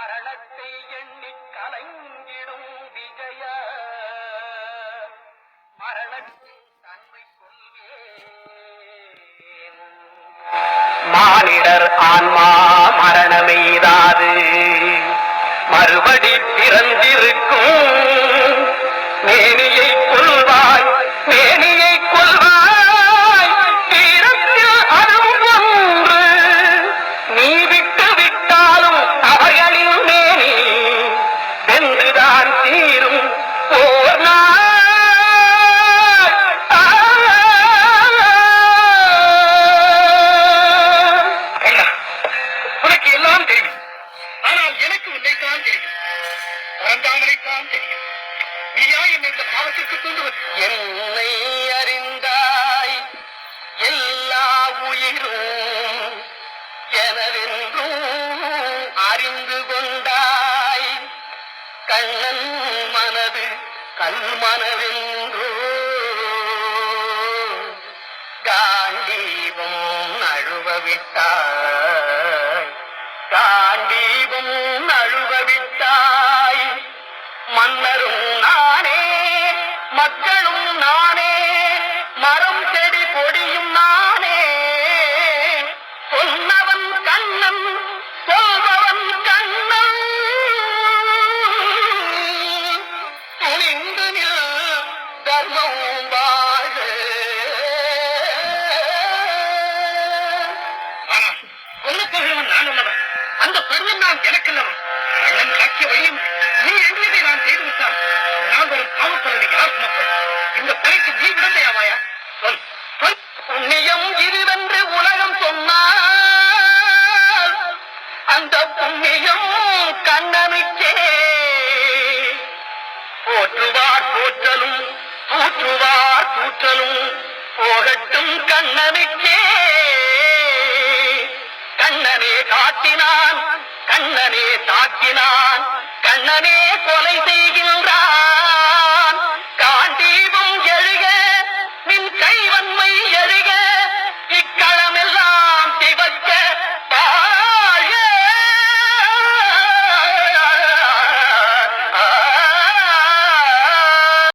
மரணத்தை எண்ணி கலங்கிடும் விஜய மரணத்தின் தன்மை சொல்வேன். மானிடர் ஆன்மா மரணமெய்தாது மறுபடி பிறந்திருக்கும் மேனியை கொள்வாய் மேனியை கொள்வாய் தீரத்தில் அதுவும் ஒன்று நீ விட்டு விட்டாலும் அவர்களின் மேனி வென்றுதான் தீரும் ஓர் நாள். உனக்கு எல்லாம் தெரியும், ஆனால் எனக்கு உன்னைத்தான் தெரியும், பரந்தாமனைத்தான் தெரியும். நீயா என்னை இந்த பாவத்திற்கு தூண்டுவது? என்னை அறிந்தாய் எல்லா உயிரும் எனவென்றும் அறிந்து கொண்டாய். கண்ணன் மனது கல்மனவென்றோ காண்டீபம் நழுவவிட்டாய் காண்டீபம் நழுவவிட்டாய். மன்னரும் நானே மக்களும் நானே மரம் செடி கொடியும் நானே. சொன்னவன் கண்ணன் சொல்பவன் கண்ணன் துணிந்து நில் தர்மம் வாழ. கொல்லப்போகிறவன் நான் உள்ளவன், அந்த பருவம் நான் எனக்கல்லவன். கண்ணன் காட்சிய வழியும் நீ எண்ணியதை நான் செய்து விட்டான். நான் வரும் பாவப்பலனை யார் சுமப்பது? இந்த கொலைக்கு நீ விடந்தையாவாயா? சொல் சொல். புண்ணியம் இதுவென்று உலகம் சொன்னால் அந்த புண்ணியம் கண்ணனுக்கே. போற்றுவார் போற்றலும் தூற்றுவார் தூற்றலும் போகட்டும் கண்ணனுக்கே. கண்ணனே காட்டினான் கண்ணனே தாக்கினான் கண்ணனே